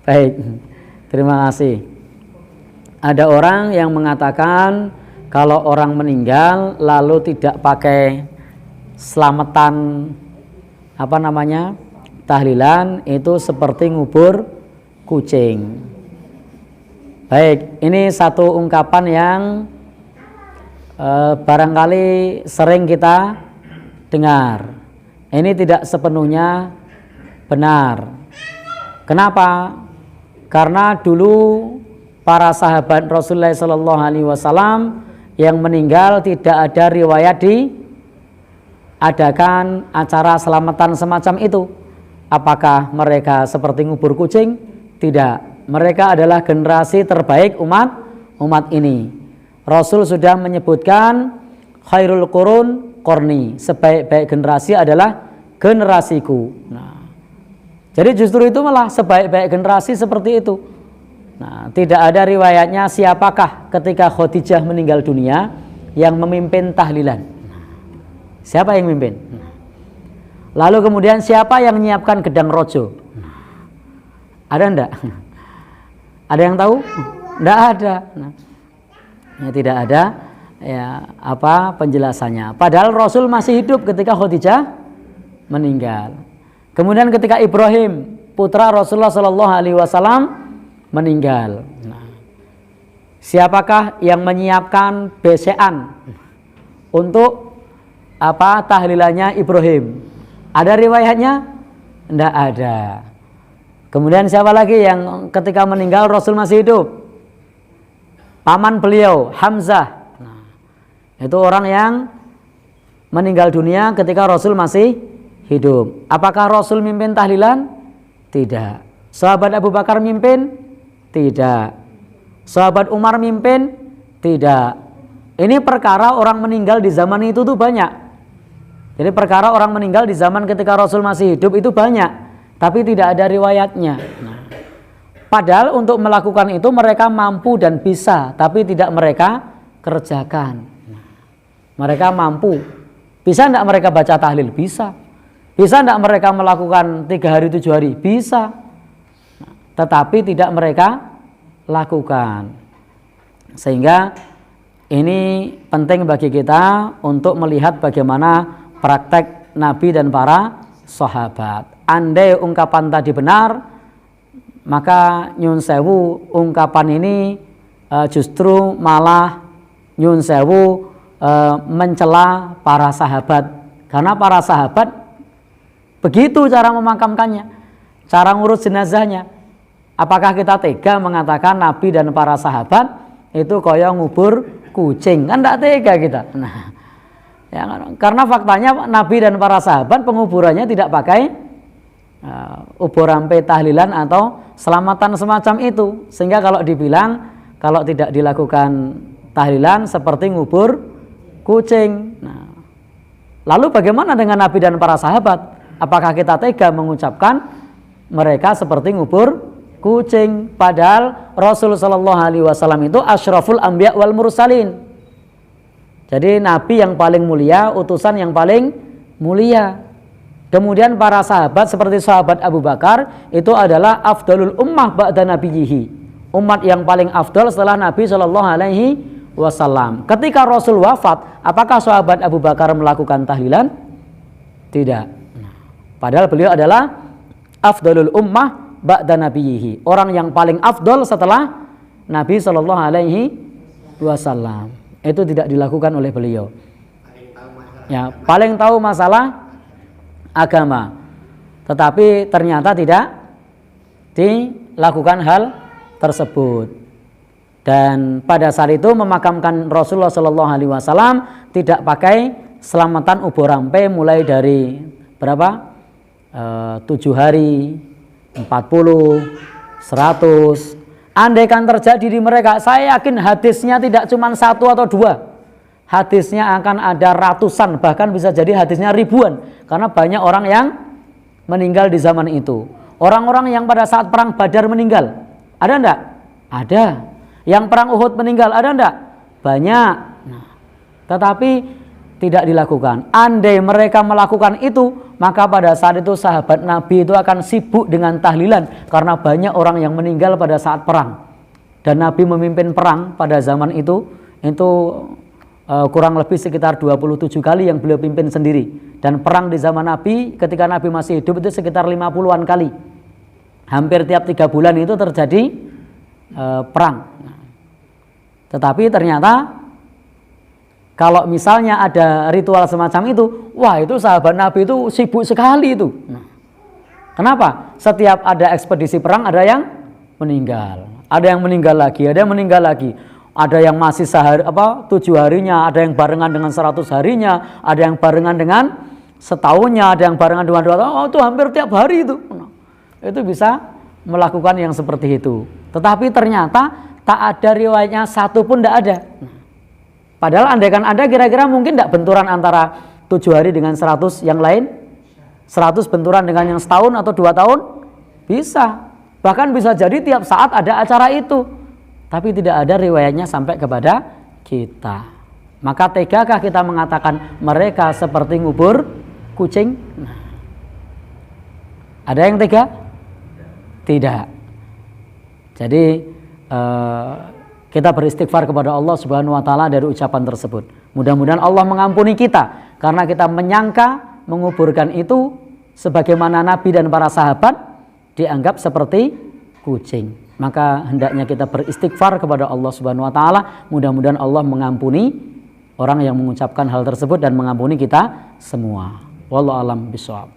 Baik, terima kasih. Ada orang yang mengatakan kalau orang meninggal lalu tidak pakai selamatan tahlilan itu seperti ngubur kucing. Baik, ini satu ungkapan yang barangkali sering kita dengar. Ini tidak sepenuhnya benar. Kenapa? Karena dulu para sahabat Rasulullah SAW yang meninggal tidak ada riwayat diadakan acara selamatan semacam itu. Apakah mereka seperti ngubur kucing? Tidak. Mereka adalah generasi terbaik umat ini. Rasul sudah menyebutkan khairul qurun qarni, sebaik-baik generasi adalah generasiku. Nah, jadi justru itu malah sebaik-baik generasi seperti itu. Nah, tidak ada riwayatnya siapakah ketika Khadijah meninggal dunia yang memimpin tahlilan. Siapa yang memimpin? Lalu kemudian siapa yang menyiapkan gedang rojo? Ada enggak? Ada yang tahu? Enggak ada. Nah, ya, tidak ada penjelasannya. Padahal Rasul masih hidup ketika Khadijah meninggal. Kemudian ketika Ibrahim putra Rasulullah SAW meninggal. Nah, siapakah yang menyiapkan besean untuk tahlilannya Ibrahim? Ada riwayatnya? Tidak ada. Kemudian siapa lagi yang ketika meninggal Rasul masih hidup? Paman beliau, Hamzah. Nah, itu orang yang meninggal dunia ketika Rasul masih hidup. Apakah Rasul mimpin tahlilan? Tidak. Sahabat Abu Bakar mimpin? Tidak. Sahabat Umar mimpin? Tidak. Ini perkara orang meninggal di zaman itu tuh banyak. Jadi perkara orang meninggal di zaman ketika Rasul masih hidup itu banyak, tapi tidak ada riwayatnya. Nah, padahal untuk melakukan itu mereka mampu dan bisa, tapi tidak mereka kerjakan. Nah, mereka mampu. Bisa tidak mereka baca tahlil? Bisa. Bisa tidak mereka melakukan 3 hari 7 hari? Bisa. Nah, tetapi tidak mereka lakukan. Sehingga ini penting bagi kita untuk melihat bagaimana praktek Nabi dan para sahabat. Andai ungkapan tadi benar, maka nyun sewu ungkapan ini justru malah nyun sewu mencela para sahabat. Karena para sahabat begitu cara memakamkannya, cara ngurus jenazahnya. Apakah kita tega mengatakan Nabi dan para sahabat itu kaya ngubur kucing? Kan tidak tega kita. Nah, ya, karena faktanya Nabi dan para sahabat penguburannya tidak pakai uburampe tahlilan atau selamatan semacam itu. Sehingga kalau dibilang kalau tidak dilakukan tahlilan seperti ngubur kucing. Nah, lalu bagaimana dengan Nabi dan para sahabat? Apakah kita tega mengucapkan mereka seperti ngubur kucing? Padahal Rasul SAW itu asyraful anbiya wal mursalin. Jadi Nabi yang paling mulia, utusan yang paling mulia. Kemudian para sahabat seperti sahabat Abu Bakar itu adalah afdalul ummah ba'da nabiyhi. Umat yang paling afdal setelah Nabi SAW. Ketika Rasul wafat, apakah sahabat Abu Bakar melakukan tahlilan? Tidak. Padahal beliau adalah afdalul ummah ba'da nabiyhi. Orang yang paling afdal setelah Nabi SAW. Itu tidak dilakukan oleh beliau. Ya, paling tahu masalah agama, tetapi ternyata tidak dilakukan hal tersebut. Dan pada saat itu memakamkan Rasulullah SAW tidak pakai selamatan uburampe mulai dari berapa? 7 hari, 40, 100. Andaikan terjadi di mereka, saya yakin hadisnya tidak cuma 1 atau 2. Hadisnya akan ada ratusan, bahkan bisa jadi hadisnya ribuan. Karena banyak orang yang meninggal di zaman itu. Orang-orang yang pada saat perang Badar meninggal, ada enggak? Ada. Yang perang Uhud meninggal, ada enggak? Banyak. Nah, tetapi tidak dilakukan. Andai mereka melakukan itu, maka pada saat itu sahabat Nabi itu akan sibuk dengan tahlilan karena banyak orang yang meninggal pada saat perang. Dan Nabi memimpin perang pada zaman itu kurang lebih sekitar 27 kali yang beliau pimpin sendiri. Dan perang di zaman Nabi ketika Nabi masih hidup itu sekitar 50-an kali. Hampir tiap 3 bulan itu terjadi perang. Tetapi ternyata kalau misalnya ada ritual semacam itu, wah itu sahabat Nabi itu sibuk sekali itu. Kenapa? Setiap ada ekspedisi perang ada yang meninggal, ada yang meninggal lagi, ada yang meninggal lagi, ada yang masih 7 harinya, ada yang barengan dengan 100 harinya, ada yang barengan dengan setahunnya, ada yang barengan dengan 2 tahun. Oh, itu hampir tiap hari itu. Itu bisa melakukan yang seperti itu. Tetapi ternyata tak ada riwayatnya satu pun tidak ada. Padahal andaikan ada kira-kira mungkin tidak benturan antara 7 hari dengan 100 yang lain, 100 benturan dengan yang setahun atau 2 tahun, bisa. Bahkan bisa jadi tiap saat ada acara itu, tapi tidak ada riwayatnya sampai kepada kita. Maka tegakah kita mengatakan mereka seperti ngubur kucing? Ada yang tega? Tidak. Jadi kita beristighfar kepada Allah Subhanahu wa taala dari ucapan tersebut. Mudah-mudahan Allah mengampuni kita karena kita menyangka menguburkan itu sebagaimana Nabi dan para sahabat dianggap seperti kucing. Maka hendaknya kita beristighfar kepada Allah Subhanahu wa taala. Mudah-mudahan Allah mengampuni orang yang mengucapkan hal tersebut dan mengampuni kita semua. Wallahu a'lam bishawab.